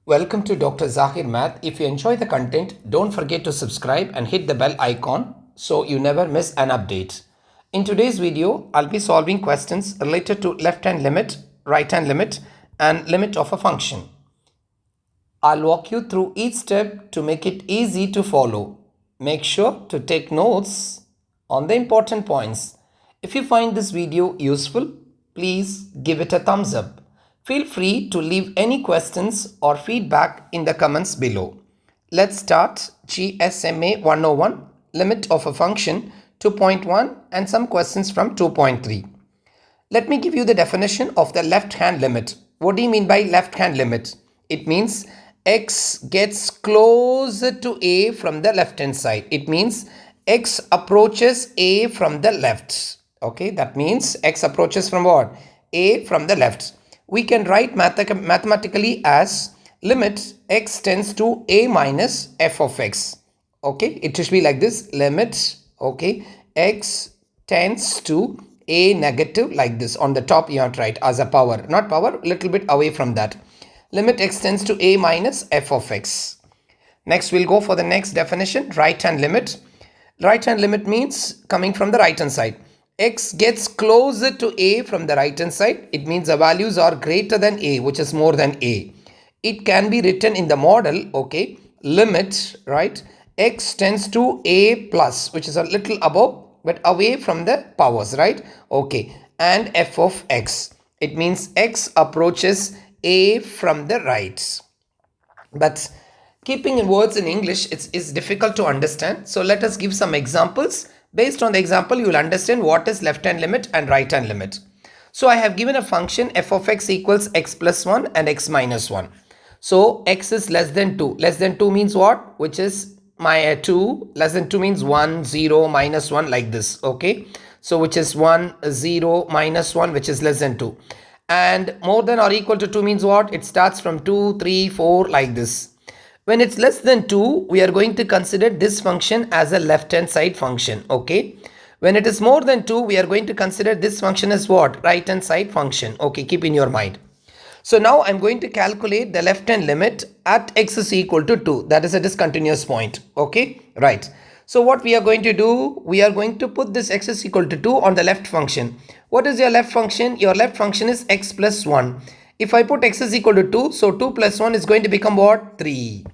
Welcome to Dr. Zahir Math. If you enjoy the content, don't forget to subscribe and hit the bell icon so you never miss an update. In today's video, I'll be solving questions related to left-hand limit, right-hand limit, and limit of a function. I'll walk you through each step to make it easy to follow. Make sure to take notes on the important points. If you find this video useful, please give it a thumbs up. Feel free to leave any questions or feedback in the comments below. Let's start GSMA 101, limit of a function 2.1 and some questions from 2.3. Let me give you the definition of the left-hand limit. What do you mean by left-hand limit? It means x gets closer to a from the left-hand side. It means x approaches a from the left. Okay, that means x approaches from what? A from the left. We can write mathematically as limit x tends to a minus f of x. Okay, it should be like this, limit, okay, x tends to a negative, like this. On the top you have to write as a power, not power, little bit away from that. Limit x tends to a minus f of x. Next we'll go for the next definition, right hand limit. Right hand limit means coming from the right hand side. X gets closer to a from the right hand side. It means the values are greater than a, which is more than a. It can be written in the model, okay, limit, right, x tends to a plus, which is a little above but away from the powers, right, okay, and f of x. It means x approaches a from the right. But keeping in words in English, it's difficult to understand. So let us give some examples. Based on the example, you will understand what is left-hand limit and right-hand limit. So I have given a function f of x equals x plus 1 and x minus 1. So x is less than 2. Less than 2 means what? Which is my 2. Less than 2 means 1, 0, minus 1, like this. Okay. So which is 1, 0, minus 1, which is less than 2. And more than or equal to 2 means what? It starts from 2, 3, 4, like this. When it's less than 2, we are going to consider this function as a left-hand side function, okay? When it is more than 2, we are going to consider this function as what? Right-hand side function, okay? Keep in your mind. So now I'm going to calculate the left-hand limit at x is equal to 2. That is a discontinuous point, okay? Right. So what we are going to do, we are going to put this x is equal to 2 on the left function. What is your left function? Your left function is x plus 1. If I put x is equal to 2, so 2 plus 1 is going to become what? 3.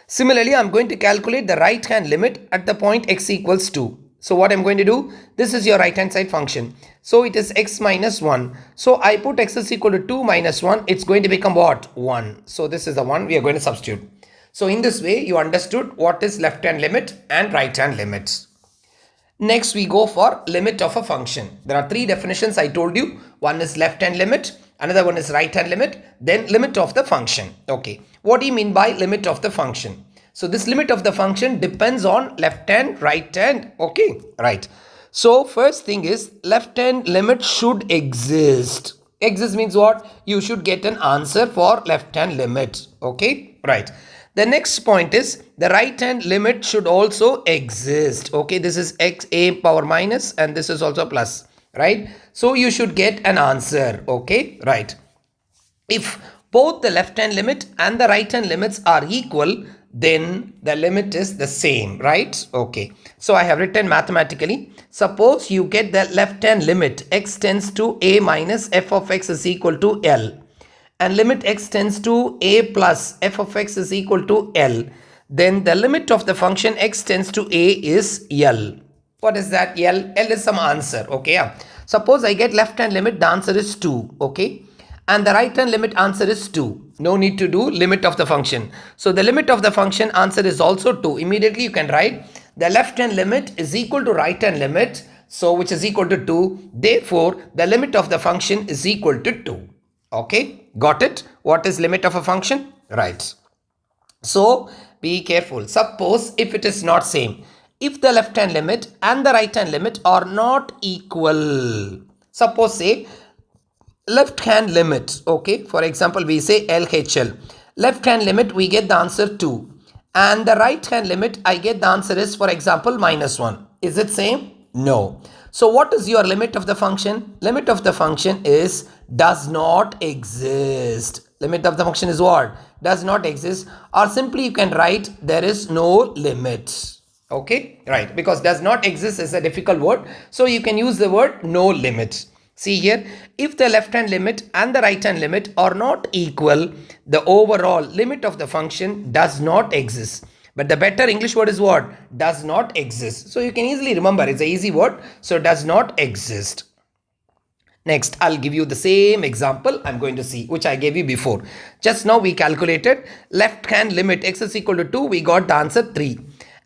Similarly, I'm going to calculate the right hand limit at the point x equals 2. So what I'm going to do, this is your right hand side function. So it is x minus 1. So I put x is equal to 2 minus 1. It's going to become what? 1. So this is the one we are going to substitute. So in this way, you understood what is left hand limit and right hand limit. Next, we go for limit of a function. There are three definitions I told you. One is left hand limit. Another one is right hand limit, then limit of the function. Okay, what do you mean by limit of the function? So this limit of the function depends on left hand, right hand. Okay, right. So first thing is left hand limit should exist. Exist means what? You should get an answer for left hand limit. Okay, right. The next point is the right hand limit should also exist. Okay, this is x a power minus and this is also plus. Right, so you should get an answer. Okay, right. If both the left hand limit and the right hand limits are equal, then the limit is the same, right? Okay, so I have written mathematically, suppose you get the left hand limit x tends to a minus f of x is equal to L and limit x tends to a plus f of x is equal to L, then the limit of the function x tends to a is L. What is that? L? L is some answer. Okay. Yeah. Suppose I get left hand limit, the answer is 2. Okay. And the right hand limit answer is 2. No need to do limit of the function. So the limit of the function answer is also 2. Immediately you can write the left hand limit is equal to right hand limit. So which is equal to 2. Therefore, the limit of the function is equal to 2. Okay. Got it? What is limit of a function? Right. So be careful. Suppose if it is not same. If the left hand limit and the right hand limit are not equal, suppose say left hand limit, okay, for example we say LHL, left hand limit we get the answer 2 and the right hand limit I get the answer is for example minus 1. Is it same? No. So what is your limit of the function? Limit of the function is does not exist. Limit of the function is what? Does not exist. Or simply you can write there is no limit. Okay, right, because does not exist is a difficult word, so you can use the word no limit. See here, if the left hand limit and the right hand limit are not equal, the overall limit of the function does not exist. But the better English word is what? Does not exist. So you can easily remember, it's an easy word, so does not exist. Next, I'll give you the same example I'm going to see, which I gave you before. Just now we calculated left hand limit x is equal to 2, we got the answer 3.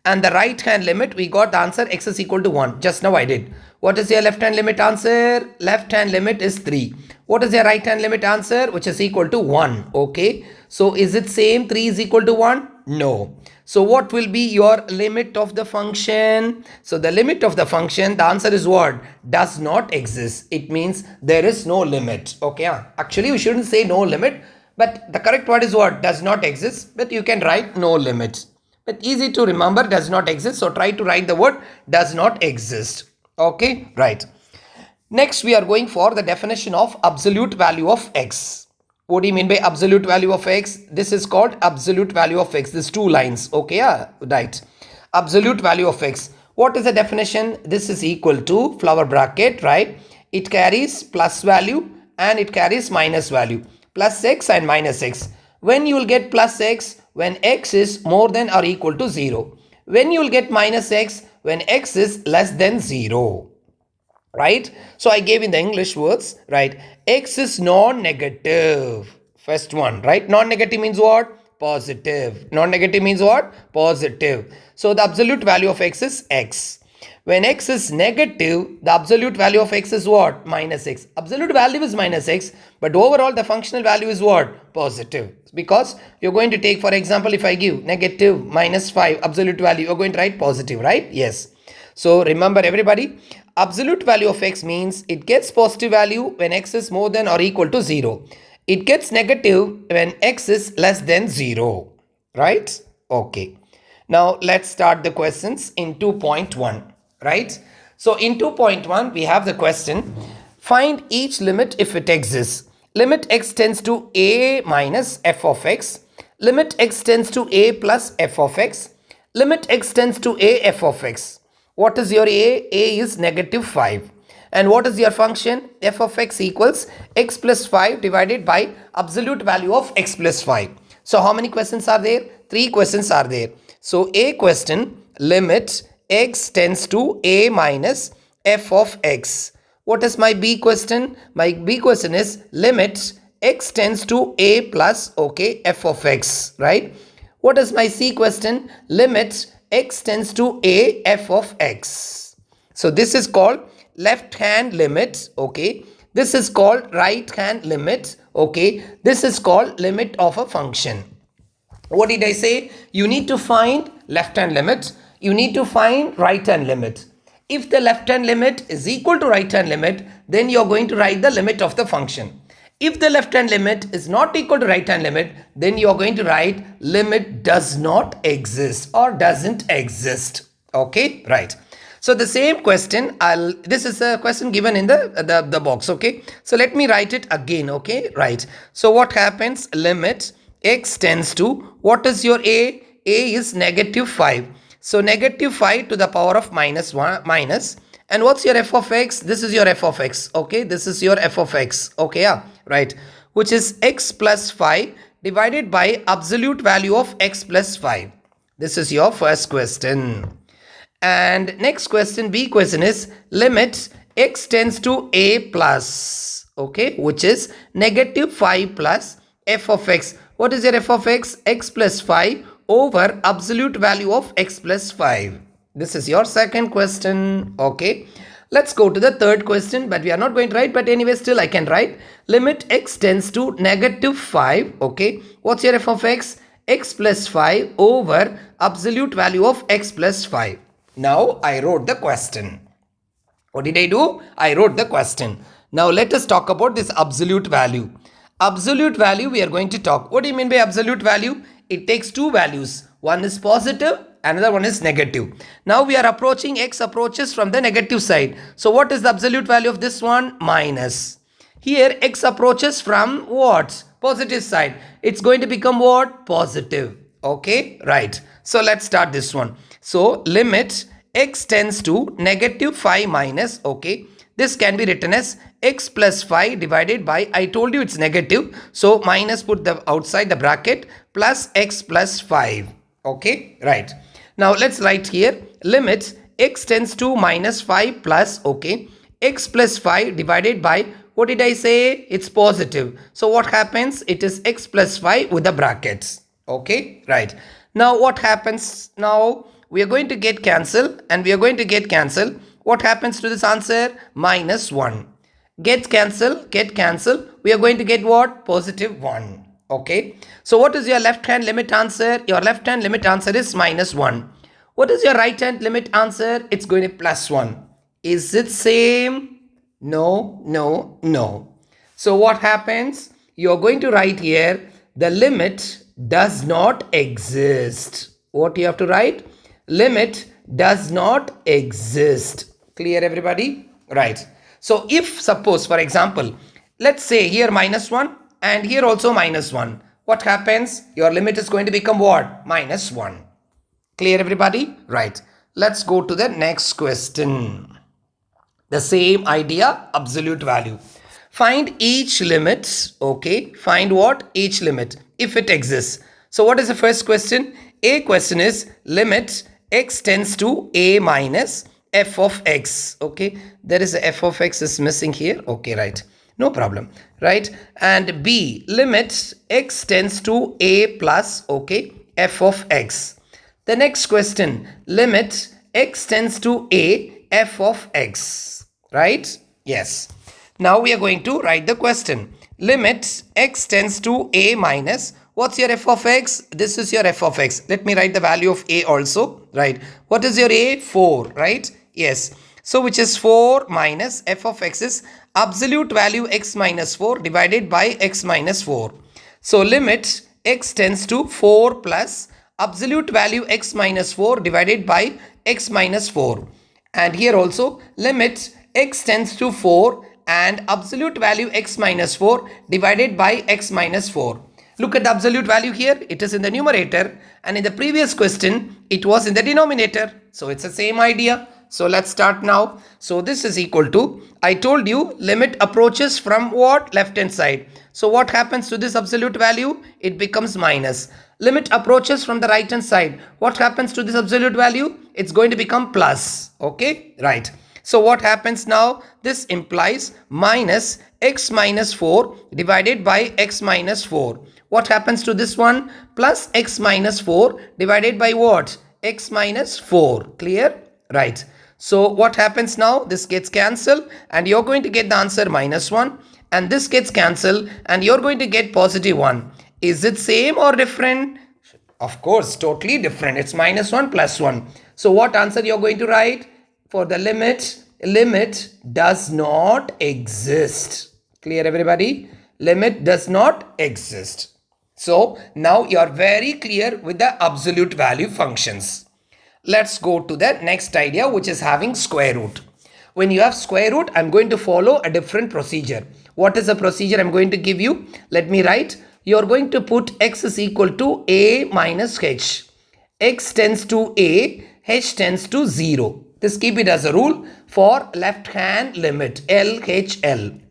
And the right hand limit, we got the answer x is equal to 1. Just now I did. What is your left hand limit answer? Left hand limit is 3. What is your right hand limit answer? Which is equal to 1. Okay. So is it same 3 is equal to 1? No. So what will be your limit of the function? So the limit of the function, the answer is what? Does not exist. It means there is no limit. Okay. Actually, we shouldn't say no limit. But the correct word is what? Does not exist. But you can write no limit. But easy to remember, does not exist. So try to write the word does not exist. Okay, right. Next, we are going for the definition of absolute value of x. What do you mean by absolute value of x? This is called absolute value of x. These two lines. Okay, right. Absolute value of x. What is the definition? This is equal to flower bracket, right? It carries plus value and it carries minus value. Plus x and minus x. When you will get plus x, when x is more than or equal to 0. When you will get minus x, when x is less than 0. Right? So I gave in the English words, right? X is non-negative. First one, right? Non-negative means what? Positive. Non-negative means what? Positive. So the absolute value of x is x. When x is negative, the absolute value of x is what? Minus x. Absolute value is minus x, but overall the functional value is what? Positive. Because you're going to take, for example, if I give negative minus 5 absolute value, you're going to write positive, right? Yes. So remember everybody, absolute value of x means it gets positive value when x is more than or equal to 0. It gets negative when x is less than 0. Right? Okay. Now let's start the questions in 2.1. Right? So in 2.1 we have the question, find each limit if it exists. Limit x tends to a minus f of x. Limit x tends to a plus f of x. Limit x tends to a f of x. What is your a? A is negative 5. And what is your function? F of x equals x plus 5 divided by absolute value of x plus 5. So how many questions are there? 3 questions are there. So a question, limit x tends to a minus f of x. What is my b question? My b question is limit x tends to a plus, okay, f of x, right? What is my c question? Limit x tends to a f of x. So this is called left hand limit, okay? This is called right hand limit, okay? This is called limit of a function. What did I say? You need to find left hand limit. You need to find right hand limit. If the left hand limit is equal to right hand limit, then you are going to write the limit of the function. If the left hand limit is not equal to right hand limit, then you are going to write limit does not exist or doesn't exist. Okay, right. So the same question, this is a question given in the box, okay. So let me write it again, okay, right. So what happens? Limit x tends to, what is your a? A is negative 5. So negative 5 to the power of minus 1 minus. And what's your f of x? This is your f of x. Okay, this is your f of x. Okay, yeah, right. Which is x plus 5 divided by absolute value of x plus 5. This is your first question. And next question, b question is limit x tends to a plus, okay, which is negative 5 plus f of x. What is your f of x? X plus 5 over absolute value of x plus 5. This is your second question. Okay. Let's go to the third question, but we are not going to write, but anyway, still I can write. Limit x tends to negative 5. Okay. What's your f of x? X plus 5 over absolute value of x plus 5. Now I wrote the question. What did I do? I wrote the question. Now let us talk about this absolute value. Absolute value we are going to talk. What do you mean by absolute value? It takes two values. One is positive, another one is negative. Now we are approaching, x approaches from the negative side. So what is the absolute value of this one? Minus. Here x approaches from what? Positive side. It's going to become what? Positive. Okay, right. So let's start this one. So limit x tends to negative 5 minus, okay. This can be written as x plus 5 divided by, I told you it's negative. So minus, put the outside the bracket, plus x plus 5. Okay, right. Now let's write here limit x tends to minus 5 plus, okay, x plus 5 divided by, what did I say? It's positive. So what happens? It is x plus 5 with the brackets. Okay, right. Now what happens? Now we are going to get cancel and we are going to get cancel. What happens to this answer? Minus 1. Get cancel. We are going to get what? Positive 1. Okay. So what is your left hand limit answer? Your left hand limit answer is minus 1. What is your right hand limit answer? It's going to be plus 1. Is it same? No, no, no. So what happens? You're going to write here, the limit does not exist. What you have to write? Limit does not exist. Clear, everybody? Right. So if suppose, for example, let's say here minus 1 and here also minus 1. What happens? Your limit is going to become what? Minus 1. Clear, everybody? Right. Let's go to the next question. The same idea, absolute value. Find each limit, okay. Find what? Each limit, if it exists. So what is the first question? A question is limit x tends to a minus f of x, okay. There is a f of x is missing here, okay, right. No problem, right. And B, limit x tends to a plus, okay, f of x. The next question, limit x tends to a f of x, right? Yes. Now we are going to write the question. Limit x tends to a minus, what's your f of x? This is your f of x. Let me write the value of a also, right? What is your a? 4, right? Yes. So which is 4 minus f of x is absolute value x minus 4 divided by x minus 4. So limit x tends to 4 plus absolute value x minus 4 divided by x minus 4. And here also limit x tends to 4 and absolute value x minus 4 divided by x minus 4. Look at the absolute value here. It is in the numerator and in the previous question it was in the denominator. So it's the same idea. So let's start now. So this is equal to, I told you limit approaches from what? Left hand side. So what happens to this absolute value? It becomes minus. Limit approaches from the right hand side. What happens to this absolute value? It's going to become plus. Okay, right. So what happens now? This implies minus x minus 4 divided by x minus 4. What happens to this one? Plus x minus 4 divided by what? X minus 4. Clear? Right. So what happens now? This gets cancelled and you're going to get the answer minus 1. And this gets cancelled and you're going to get positive 1. Is it same or different? Of course, totally different. It's minus 1 plus 1. So what answer you're going to write? For the limit, limit does not exist. Clear, everybody? Limit does not exist. So now you're very clear with the absolute value functions. Let's go to the next idea, which is having square root. When you have square root, I'm going to follow a different procedure. What is the procedure I'm going to give you? Let me write. You're going to put x is equal to a minus h. X tends to a, h tends to 0. This keep it as a rule for left hand limit LHL.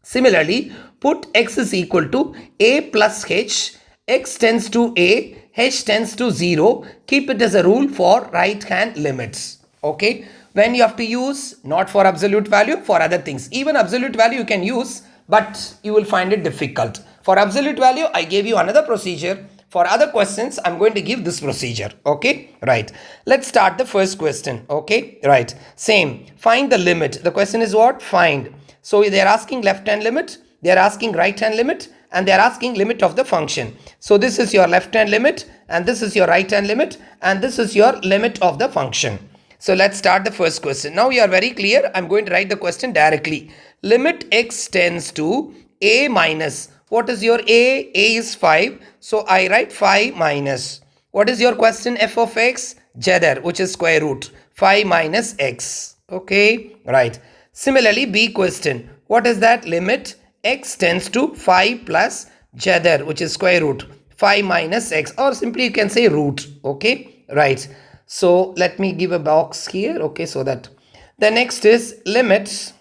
Similarly, put x is equal to a plus h, x tends to a, h tends to 0. Keep it as a rule for right hand limits. Okay. When you have to use, not for absolute value, for other things. Even absolute value you can use, but you will find it difficult. For absolute value, I gave you another procedure. For other questions, I'm going to give this procedure. Okay, right. Let's start the first question. Okay, right. Same. Find the limit. The question is what? Find. So they're asking left hand limit, they're asking right hand limit, and they're asking limit of the function. So this is your left hand limit, and this is your right hand limit, and this is your limit of the function. So let's start the first question. Now you are very clear. I'm going to write the question directly. Limit x tends to a minus. What is your a? A is 5. So I write 5 minus. What is your question? F of x? Jadar, which is square root. 5 minus x. Okay, right. Similarly, B question. What is that? Limit x tends to 5 plus jadar, which is square root 5 minus x, or simply you can say root. Okay, right. So let me give a box here. Okay, so that the next is limits.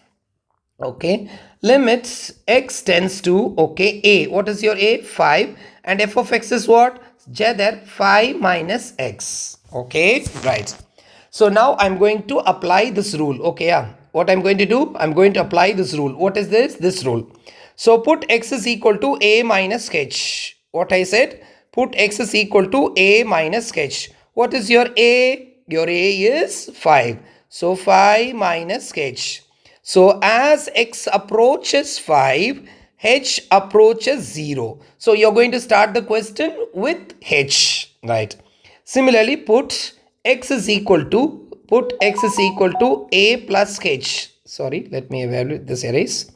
Okay, limits x tends to, okay, a. What is your a? 5. And f of x is what? Jadar 5 minus x. Okay, right. So now I'm going to apply this rule. Okay, yeah. What I'm going to do? I'm going to apply this rule. What is this? This rule. So put x is equal to a minus h. What I said? Put x is equal to a minus h. What is your a? Your a is 5. So 5 minus h. So as x approaches 5, h approaches 0. So you're going to start the question with h, right? Similarly, put x is equal to a plus h. Sorry, let me evaluate this erase.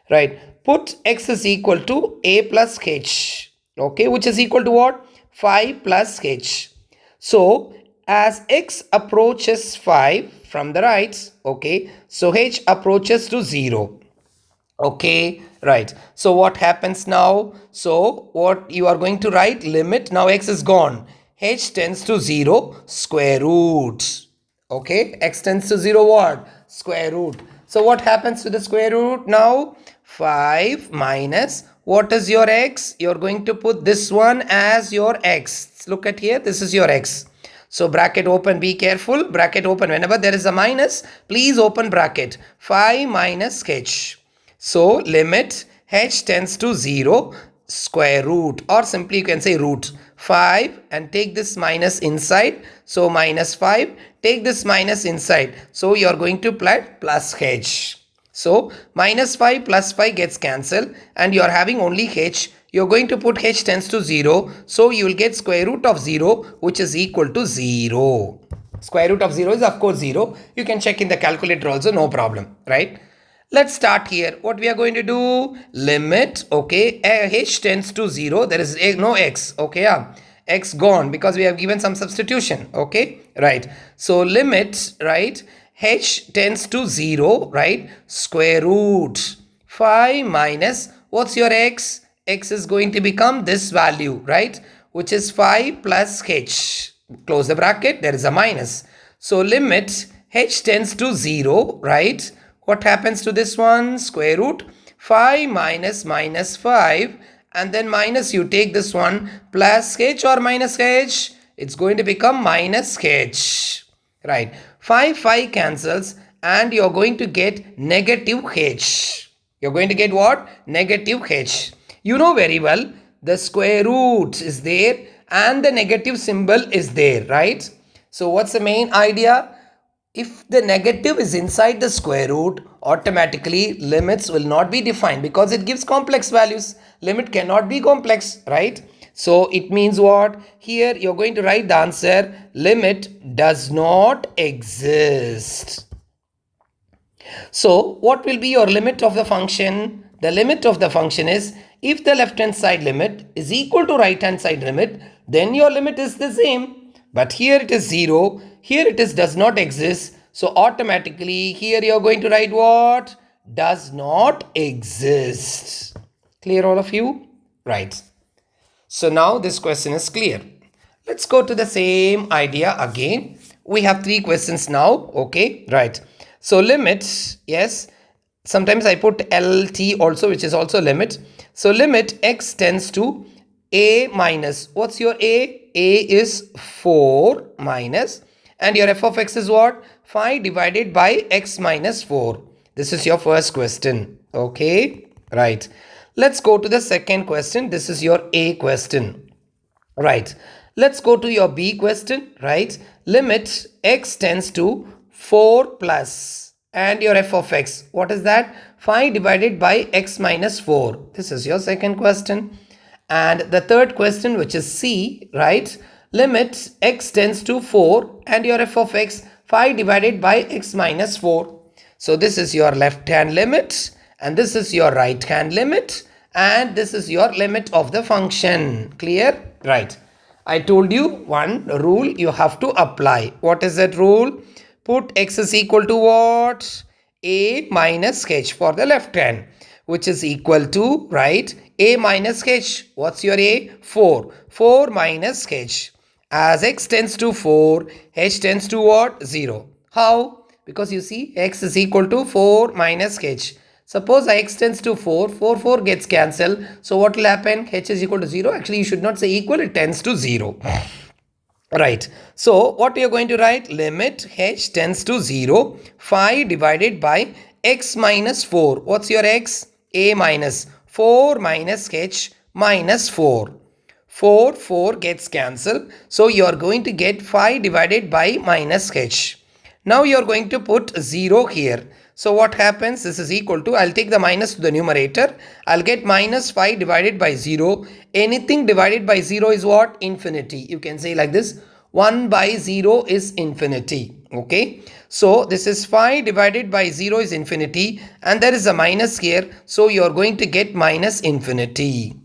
Right, put x is equal to a plus h. Okay, which is equal to what? 5 plus h. So as x approaches 5 from the right, okay, so h approaches to 0. Okay, right. So what happens now? So what you are going to write? Limit. Now x is gone. H tends to 0, square root. Okay, x tends to 0 what? Square root. So what happens to the square root now? 5 minus, what is your x? You're going to put this one as your x. Look at here, this is your x. So bracket open, be careful, bracket open. Whenever there is a minus, please open bracket. 5 minus h. So limit h tends to 0, square root, or simply you can say root 5, and take this minus inside. So minus 5, take this minus inside. So you are going to put plus h. So minus 5 plus 5 gets cancelled, and you are having only h. You're going to put h tends to 0. So you will get square root of 0, which is equal to 0. Square root of 0 is of course 0. You can check in the calculator also, no problem, right? Let's start here. What we are going to do? Limit, okay, h tends to 0. There is no x, okay, yeah. X gone because we have given some substitution, okay, right. So limit, right, h tends to 0, right, square root 5 minus, what's your x? X is going to become this value, right, which is 5 plus h. Close the bracket, there is a minus. So limit h tends to 0, right. What happens to this one? Square root 5 minus minus 5, and then minus, you take this one, plus h or minus h, it's going to become minus h, right. 5 cancels, and you're going to get negative h. You're going to get what? Negative h. You know very well, the square root is there and the negative symbol is there, right? So what's the main idea? If the negative is inside the square root, automatically limits will not be defined because it gives complex values. Limit cannot be complex, right? So it means what? Here you're going to write the answer, limit does not exist. So what will be your limit of the function? The limit of the function is, if the left hand side limit is equal to right hand side limit, then your limit is the same. But here it is 0, here it is does not exist. So automatically here you are going to write what? Does not exist. Clear all of you? Right. So now this question is clear. Let's go to the same idea again. We have 3 questions now. Okay, right. So limit, yes. Sometimes I put LT also, which is also limit. So limit x tends to a minus, what's your a? A is 4 minus, and your f of x is what? 5 divided by x minus 4. This is your first question. Okay, right. Let's go to the second question. This is your A question. Right. Let's go to your B question. Right. Limit x tends to 4 plus, and your f of x, what is that? 5 divided by x minus 4. This is your second question. And the third question, which is C, right? Limit x tends to 4, and your f of x 5 divided by x minus 4. So this is your left hand limit, and this is your right hand limit, and this is your limit of the function. Clear? Right. I told you one rule you have to apply. What is that rule? Put x is equal to what? A minus h for the left hand, which is equal to, right, A minus h. What's your A? 4. 4 minus h. As x tends to 4, h tends to what? 0. How? Because you see x is equal to 4 minus h. Suppose x tends to 4, 4 gets cancelled. So what will happen? H is equal to 0. Actually, you should not say equal, it tends to 0. Right. So what we are going to write? Limit h tends to 0. 5 divided by x minus 4. What's your x? A minus 4 minus h minus 4. 4 gets cancelled. So you are going to get 5 divided by minus h. Now you are going to put 0 here. So what happens? This is equal to, I'll take the minus to the numerator. I'll get minus 5 divided by 0. Anything divided by 0 is what? Infinity. You can say like this. 1 by 0 is infinity. Okay. So this is 5 divided by 0 is infinity. And there is a minus here. So you are going to get minus infinity.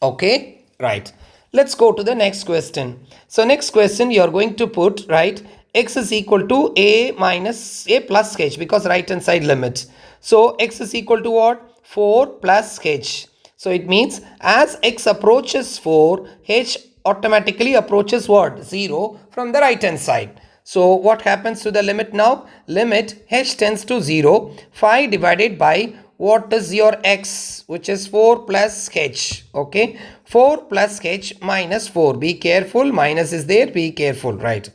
Okay. Right. Let's go to the next question. So next question you are going to put, right, x is equal to a minus a plus h, because right hand side limit. So x is equal to what? 4 plus h. So it means as x approaches 4, h automatically approaches what? 0 from the right hand side. So what happens to the limit now? Limit h tends to 0. 5 divided by what is your x, which is 4 plus h. Okay, 4 plus h minus 4. Be careful, minus is there, be careful, right?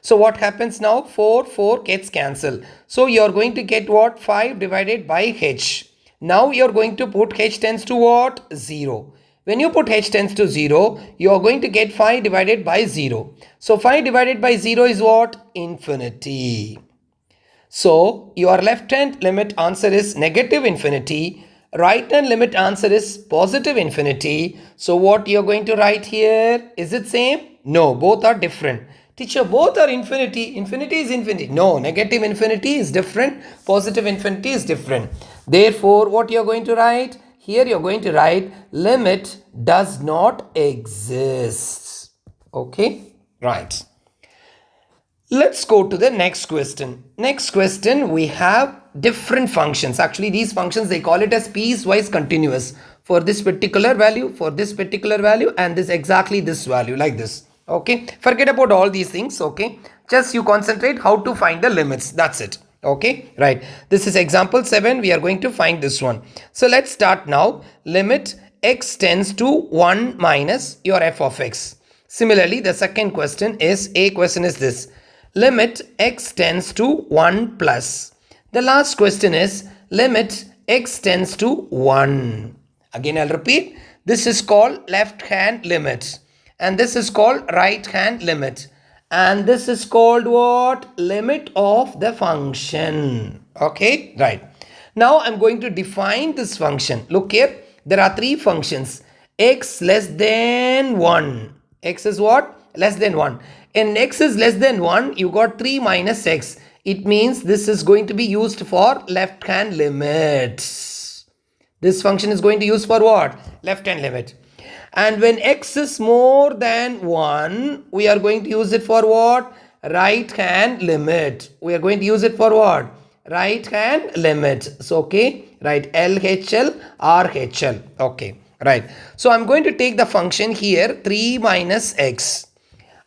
So what happens now? 4 gets cancelled. So you are going to get what? 5 divided by h. Now you are going to put h tends to what? 0. When you put h tends to 0, you are going to get 5 divided by 0. So 5 divided by 0 is what? Infinity. So your left hand limit answer is negative infinity. Right hand limit answer is positive infinity. So what you are going to write here? Is it same? No, both are different. Teacher, both are infinity. Infinity is infinity. No, negative infinity is different. Positive infinity is different. Therefore, what you are going to write? Here you are going to write limit does not exist. Okay, right. Let's go to the next question. Next question, we have different functions. Actually, these functions, they call it as piecewise continuous. For this particular value, for this particular value, and this exactly this value, like this. Okay, forget about all these things. Okay, just you concentrate how to find the limits. That's it. Okay, right. This is example 7. We are going to find this one. So let's start now. Limit x tends to 1 minus your f of x. Similarly, the second question is, A question is this. Limit x tends to 1 plus. The last question is limit x tends to 1. Again, I'll repeat. This is called left hand limit. And this is called right hand limit. And this is called what? Limit of the function. Okay, right. Now I'm going to define this function. Look here. There are 3 functions. X less than 1. X is what? Less than 1. And x is less than 1, you got 3 minus x. It means this is going to be used for left hand limit. This function is going to use for what? Left hand limit. And when x is more than 1, we are going to use it for what? Right hand limit. We are going to use it for what? Right hand limit. So, okay, right, LHL, RHL. Okay, right. So, I'm going to take the function here, 3 minus x.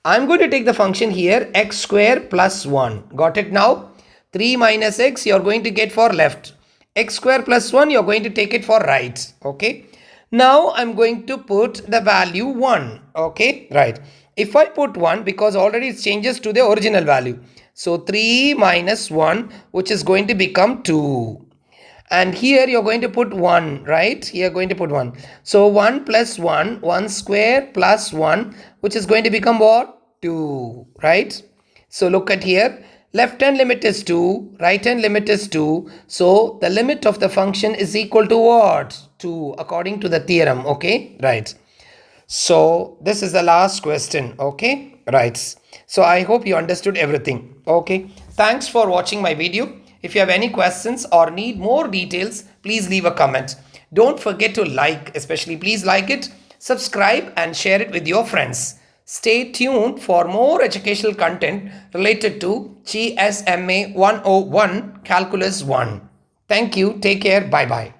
I'm going to take the function here, x square plus 1. Got it now? 3 minus x, you're going to get for left. X square plus 1, you're going to take it for right. Okay. Now, I'm going to put the value 1. Okay. Right. If I put 1, because already it changes to the original value. So, 3 minus 1, which is going to become 2. And here you're going to put 1, right? Here going to put 1. So 1 plus 1, 1 square plus 1, which is going to become what? 2, right? So look at here. Left hand limit is 2, right hand limit is 2. So the limit of the function is equal to what? 2, according to the theorem, okay? Right. So this is the last question, okay? Right. So I hope you understood everything, okay? Thanks for watching my video. If you have any questions or need more details, please leave a comment. Don't forget to like, especially please like it, subscribe and share it with your friends. Stay tuned for more educational content related to GSMA 101 Calculus 1. Thank you. Take care. Bye-bye.